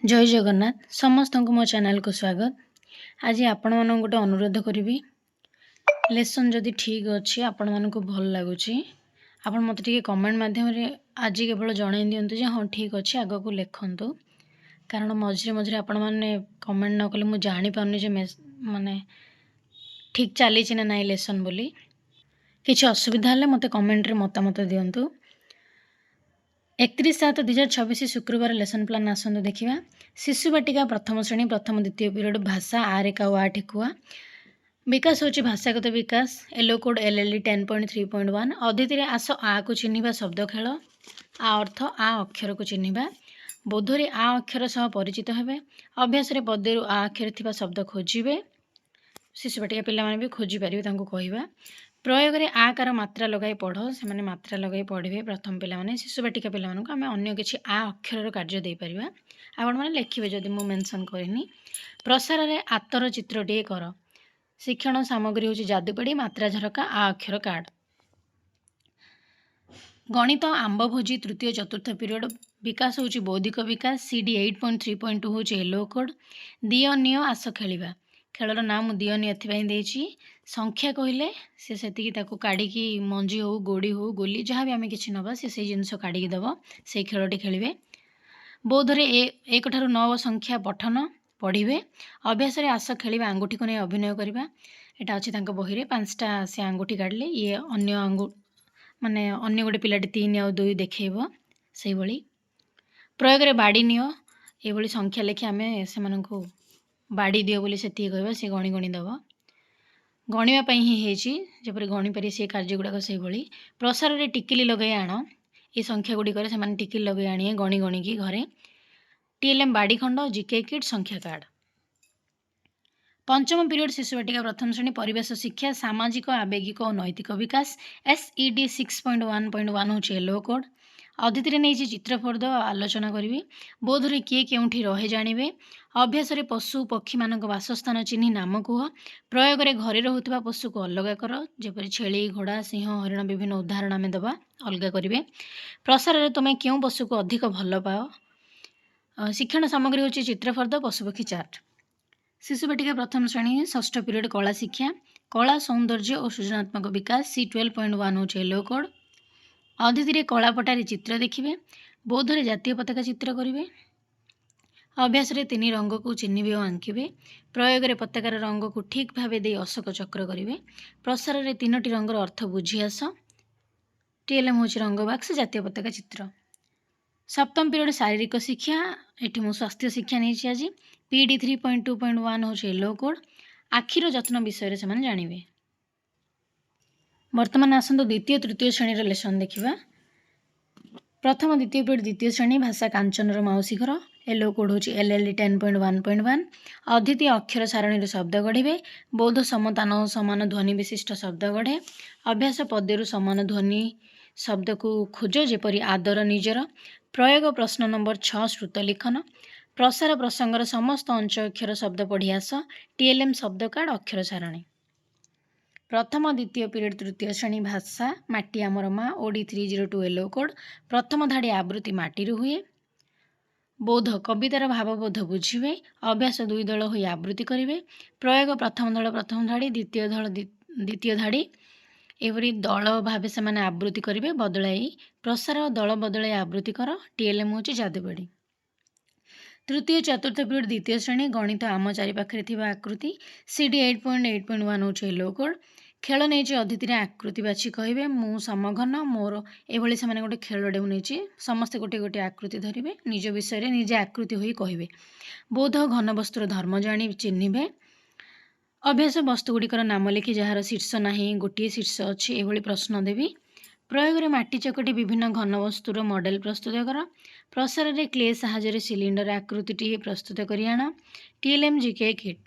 जय जगन्नाथ समस्त को मो चैनल को स्वागत। आज आपण मन गोटे अनुरोध करी लेसन जदि ठीक अच्छी आपण मन को भल लगुच आपण मत कमेंट माध्यम आज केवल जन दिंतु जे हाँ ठीक अच्छे आग को लिखतु कारण मझे मझे आपण मैंने कमेंट न कले मुझे जापारे माने ठीक चली ना ना लेसन बोली किसी असुविधा है मत कमेंट रे मतामत दिंतु। 31/7/2026 शुक्रवार लेसन प्लान आसतु देखा। शिशु बाटिका प्रथम श्रेणी प्रथम द्वितीय पीरियड भाषा आरेका वा ठेकुआ विकास होची भाषागत विकास एलो कोड LLD 10.3.1 अदिति आस आ को चिन्हिबा शब्द खेल आ अर्थ आ अक्षर को चिन्हिबा बोधरे आ अक्षर सह परिचित हेबे अभ्यास रे पदेरु आ अक्षर थिबा शब्द खोजिबे शिशु बाटिका पिला माने भी खोजी पारिबे तांको कहिबा प्रयोग में आकार मात्रा लगाई पढ़ से मात्रा लगाई पढ़े प्रथम पिला शिशु बाटिका पिला आम अन्य किसी आ अक्षर कार्य दे पारिबा आपण मैंने लिखिए जदि मु मेंशन करनी। प्रसार रे आतर चित्रटे कर शिक्षण सामग्री हूँ जादुपेड़ी मात्रा झरका आ अक्षर कार्ड गणित आंब भोजी तृतीय चतुर्थ पीरियड विकास हूँ बौद्धिक विकास CD 8.3.2 हूँ येलो कोड दिय निय आस खेलिबा खेलर नाम दियनी एथि संख्या कहले से काढ़ी मंजी हो गोड़ी हो गोली जहाँ भी आम कि नवा से जिनस काढ़ी दब से खेलटी खेलिए बौद्धरे 1 ठारू 9 संख्या पठन पढ़े अभ्यास आस खेल आंगुठी को नहीं अभिनय करवा यहाँ अच्छी बही में 5टा से आंगुठी काढ़ले ये अन्य माने अन्य गोटे पिलाटी 3 और 2 देखब से प्रयोग में बाड़ी नियो ये संख्या लेखि आम से बाड़ी दियो बोली से कहवा सी गणी गणी दब गणिबा ही जपरी गणी पारि से कार्य गुड़ाक से प्रसार में टिकिली लगे आण ये संख्या गुड़िक से टिकिली लगे आनिए गणी गणी की घरे TLM बाड़ी खंड GK किट संख्या कार्ड। पंचम पीरियड शिशु बाटिका प्रथम श्रेणी परिवेश शिक्षा सामाजिक आवेगिक और नैतिक विकास SED 6.1.1 हूँ येलो कोड अदिति नहीं चित्रफर्द आलोचना करी बोधरे किए केउठी रहे जानिबे अभ्यास रे पशु पक्षी मानक वासस्थान चिन्ह नाम कह प्रयोग में घरे रोहुथिबा पशु को अलग कर जेपरि छेली घोड़ा सिंह हरिण विभिन्न उदाहरण आम दबा अलग करेंगे। प्रसार में तुम क्यों पशु को अधिक भल पाओ शिक्षण सामग्री हूँ चित्रफर्द पशुपक्षी चार्ट। शिशु बाटिका प्रथम श्रेणी षष्ठ पीरियड कला शिक्षा कला सौंदर्य और सृजनात्मक विकास C 12.1 हूँ येलो कोड अदिति कलापटारे चित्र देखिए बौद्धरे जातीय पताका चित्र करेंगे अभ्यास रे 3 रंग को चिन्हिबे और आंकिबे प्रयोग में पताकार रंग को ठीक भाव दे अशोक चक्र करेंगे प्रसार में 3टी रंगर अर्थ बुझी आस TLM हूँ रंग बाक्स जातीय पताका चित्र। सप्तम पीरियड शारीरिक शिक्षा ये मु स्वास्थ्य शिक्षा नहीं आज PD 3.2.1 हूँ येलो कोड आखिर जत्न विषय से जानिबे। वर्तमान आसतु द्वितीय तृतीय श्रेणी लेसन देखा। प्रथम द्वितीय पीरियड द्वितीय श्रेणी भाषा कांचनर माउसी घर येलो कोड हूँ LLD 10.1.1 अदिति अक्षर सारणी शब्द गढ़े बौद्ध समतान और समान ध्वनि विशिष्ट शब्द गढ़े अभ्यास पदेरु समान ध्वनि शब्द को खोज जेपरी आदर निजर प्रयोग प्रश्न नंबर 6 श्रुत लिखन प्रसार प्रसंगर समस्त अंश अक्षर शब्द पढ़ी आस TLM शब्द कार्ड अक्षर सारणी। प्रथम द्वितीय पीरियड तृतीय श्रेणी भाषा माटी आमर माँ OD 302 येलो कोड प्रथम धाड़ी आवृत्ति माटी हुए बोध कवितार भावबोध बुझे अभ्यास 2 दल हो आवृत्ति करेंगे प्रयोग प्रथम दल प्रथम धाड़ी द्वितीय दल द्वितीय धाड़ी एवरी दल भाव से माने आवृत्ति करेंगे बदलाई प्रसार दल बदलाई आवृत्ति कर TLM हूँ जादुपेड़ी। तृतीय चतुर्थ पीरियड द्वितीय श्रेणी गणित आम चारिपाखे थी आकृति CD 8.8.1 हूँ येलो कोड खेल नहीं अदिति आकृति बाछी कहे मु समघन मोर ये से गोटे खेलटे नहीं समस्ते गोटे गोटे आकृति धरवे निज विषय निजे आकृति हो कहे बौद्ध घन वस्तुर धर्म जाणी चिन्हिबे अभ्यास वस्तुगुड़िकर नाम लिखि जार शीर्ष ना गोटे शीर्ष अच्छी ये प्रश्न देवी प्रयोग में माटी चकटी विभिन्न घन वस्तुर मॉडल प्रस्तुत कर प्रसार में क्ले साहाय्य सिलिंडर आकृति प्रस्तुत कर आण TLM GK किट।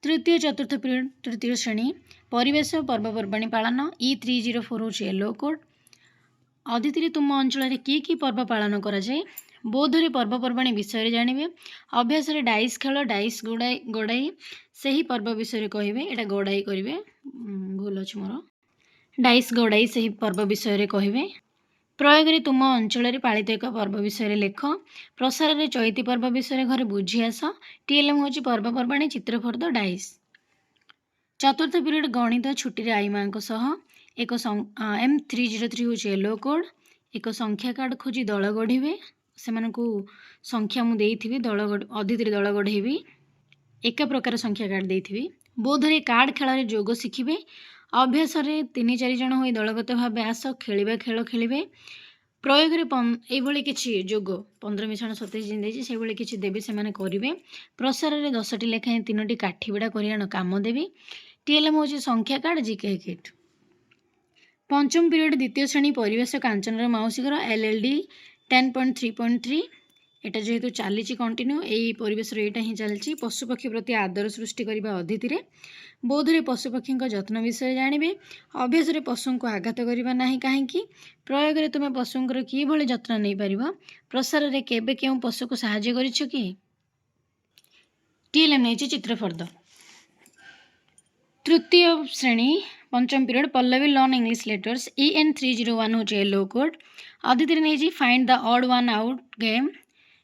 तृतीय चतुर्थ पीरियड तृतीय श्रेणी परिवेश पर्वपर्वाणी पालन E 304 हूँ येलो कोड अदिति तुम अंचल कि पर्व पालन कराए बौद्धरे पर्वपर्वाणी विषय जानिबे अभ्यास डाइस खेल डाइस गड़ाई से ही पर्व विषय कहे यहाँ गड़ाई करेंगे भूल अच्छे मोर डाइस गड़ाई से ही पर्व विषय कहे ପ୍ରୟୋଗରେ ତୁମ ଅଞ୍ଚଳରେ ପାଳିତ ଏକ ପର୍ବ ବିଷୟରେ ଲେଖ। ପ୍ରସାରରେ ଚଇତି ପର୍ବ ବିଷୟରେ ଘରେ ବୁଝି ଆସ। ଟିଏଲ୍ଏମ୍ ହେଉଛି ପର୍ବପର୍ବାଣି, ଚିତ୍ରଫର୍ଦ୍ଦ, ଡାଇସ୍। ଚତୁର୍ଥ ପିରିୟଡ଼ ଗଣିତ ଛୁଟିରେ ଆଈ ମାଙ୍କ ସହ। ଏକ M303 ହେଉଛି ୟେଲୋ କୋଡ଼୍। ଏକ ସଂଖ୍ୟା କାର୍ଡ଼ ଖୋଜି ଦଳ ଗଢ଼ିବେ। ସେମାନଙ୍କୁ ସଂଖ୍ୟା ମୁଁ ଦେଇଥିବି, ଅଦିତିରେ ଦଳ ଗଢ଼େଇବି। ଏକ ପ୍ରକାର ସଂଖ୍ୟା କାର୍ଡ଼ ଦେଇଥିବି। ବୋଧରେ କାର୍ଡ଼ ଖେଳରେ ଯୋଗ ଶିଖିବେ। ଅଭ୍ୟାସରେ 3-4 ଜଣ ହୋଇ ଦଳଗତ ଭାବେ ଆସ ଖେଳିବା ଖେଳ ଖେଳିବେ। ପ୍ରୟୋଗରେ ଏଇଭଳି କିଛି ଯୋଗ 15 ମିଶାଣ 27 ଯେମିତି ଦେଇଛି ସେଇଭଳି କିଛି ଦେବେ, ସେମାନେ କରିବେ। ପ୍ରସାରରେ 10ଟି ଲେଖାଏଁ 3ଟି କାଠି ବିଡ଼ା କରି ଆଣ କାମ ଦେବି। ଟିଏଲ୍ଏମ୍ ହେଉଛି ସଂଖ୍ୟା କାର୍ଡ଼, ଜିକେ କିଟ୍। ପଞ୍ଚମ ପିରିୟଡ଼ ଦ୍ୱିତୀୟ ଶ୍ରେଣୀ ପରିବେଶ କାଞ୍ଚନର ମାଉସୀ ଘର LLD 10.3.3। এটা যেহেতু ଚାଲିଛି କଣ୍ଟିନ୍ୟୁ, ଏଇ ପରିବେଶରେ ଏଇଟା ହିଁ ଚାଲିଛି। ପଶୁପକ୍ଷୀ ପ୍ରତି ଆଦର ସୃଷ୍ଟି କରିବା ଅଦିତିରେ। ବୋଧରେ ପଶୁପକ୍ଷୀଙ୍କ ଯତ୍ନ ବିଷୟରେ ଜାଣିବେ। ଅଭ୍ୟାସରେ ପଶୁଙ୍କୁ ଆଘାତ କରିବା ନାହିଁ କାହିଁକି। ପ୍ରୟୋଗରେ ତୁମେ ପଶୁଙ୍କର କିଭଳି ଯତ୍ନ ନେଇପାରିବ। ପ୍ରସାରରେ କେବେ କେଉଁ ପଶୁକୁ ସାହାଯ୍ୟ କରିଛ କି। ଟିଏଲ୍ଏମ୍ ନେଇଛି ଚିତ୍ରଫର୍ଦ୍ଦ। ତୃତୀୟ ଶ୍ରେଣୀ ପଞ୍ଚମ period Pallavi learn English letters EN301 ହେଉଛି ୟେଲୋ କୋଡ଼୍। ଅଦିତିରେ ନେଇଛି find the odd one out game.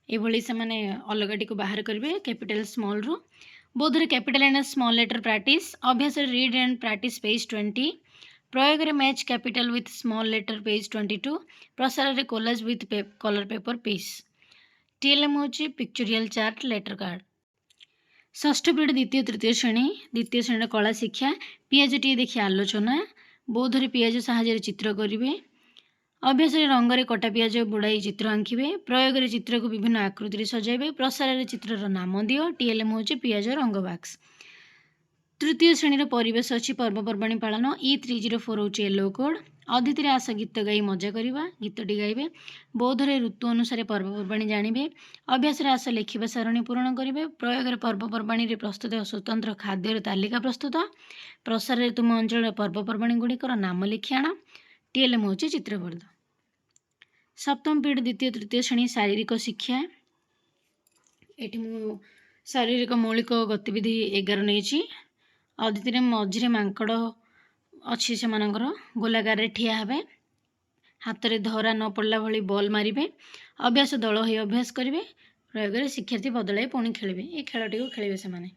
ଏଭଳି ସେମାନେ ଅଲଗାଟିକୁ ବାହାର କରିବେ କ୍ୟାପିଟାଲ ସ୍ମଲ୍ରୁ। ବୋଧରେ capital and small letter practice. ଅଭ୍ୟାସରେ ରିଡ୍ ଆଣ୍ଡ ପ୍ରାକ୍ଟିସ୍ ପେଜ୍ 20। ପ୍ରୟୋଗରେ match capital with small letter page 22। ପ୍ରସାରରେ collage with colour paper piece. TLM ହେଉଛି ପିକ୍ଚୋରିଆଲ ଚାର୍ଟ ଲେଟର କାର୍ଡ଼। ଷଷ୍ଠ ପିରିୟଡ଼ ଦ୍ୱିତୀୟ ଶ୍ରେଣୀର କଳା ଶିକ୍ଷା। ପିଆଜଟିଏ ଦେଖି ଆଲୋଚନା। ବୋଧରେ ପିଆଜ ସାହାଯ୍ୟରେ ଚିତ୍ର କରିବେ। ଅଭ୍ୟାସରେ ରଙ୍ଗରେ କଟା ପିଆଜ ବୁଡ଼ାଇ ଚିତ୍ର ଆଙ୍କିବେ। ପ୍ରୟୋଗରେ ଚିତ୍ରକୁ ବିଭିନ୍ନ ଆକୃତିରେ ସଜାଇବେ। ପ୍ରସାରରେ ଚିତ୍ରର ନାମ ଦିଅ। ଟିଏଲ୍ଏମ୍ ହେଉଛି ପିଆଜ ରଙ୍ଗ ବାକ୍ସ। ତୃତୀୟ ଶ୍ରେଣୀର ପରିବେଶ ଅଛି ପର୍ବପର୍ବାଣି ପାଳନ। E304 ହେଉଛି ୟେଲୋ କୋଡ଼୍। ଅଦିତିରେ ଆସ ଗୀତ ଗାଇ ମଜା କରିବା। ଗୀତଟି ଗାଇବେ। ବୌଦ୍ଧରେ ଋତୁ ଅନୁସାରେ ପର୍ବପର୍ବାଣି ଜାଣିବେ। ଅଭ୍ୟାସରେ ଆସ ଲେଖିବା ସାରଣୀ ପୂରଣ କରିବେ। ପ୍ରୟୋଗରେ ପର୍ବପର୍ବାଣିରେ ପ୍ରସ୍ତୁତ ସ୍ୱତନ୍ତ୍ର ଖାଦ୍ୟର ତାଲିକା ପ୍ରସ୍ତୁତ। ପ୍ରସାରରେ ତୁମ ଅଞ୍ଚଳର ପର୍ବପର୍ବାଣି ଗୁଡ଼ିକର ନାମ ଲେଖି ଆଣ। ଟିଏଲ୍ଏମ୍ ହେଉଛି ଚିତ୍ରଫର୍ଦ୍ଦ। ସପ୍ତମ ପିରିୟଡ଼ ତୃତୀୟ ଶ୍ରେଣୀ ଶାରୀରିକ ଶିକ୍ଷା। ଏଠି ମୁଁ ଶାରୀରିକ ମୌଳିକ ଗତିବିଧି 11 ନେଇଛି। ଅଦିତିରେ ମଝିରେ ମାଙ୍କଡ଼ ଅଛି, ସେମାନଙ୍କର ଗୋଲାକାରରେ ଠିଆ ହେବେ। ହାତରେ ଧରା ନ ପଡ଼ିଲା ଭଳି ବଲ୍ ମାରିବେ। ଅଭ୍ୟାସ ଦଳ ହୋଇ ଅଭ୍ୟାସ କରିବେ। ପ୍ରୟୋଗରେ ଶିକ୍ଷାର୍ଥୀ ବଦଳାଇ ପୁଣି ଖେଳିବେ। ଏ ଖେଳଟିକୁ ଖେଳିବେ ସେମାନେ।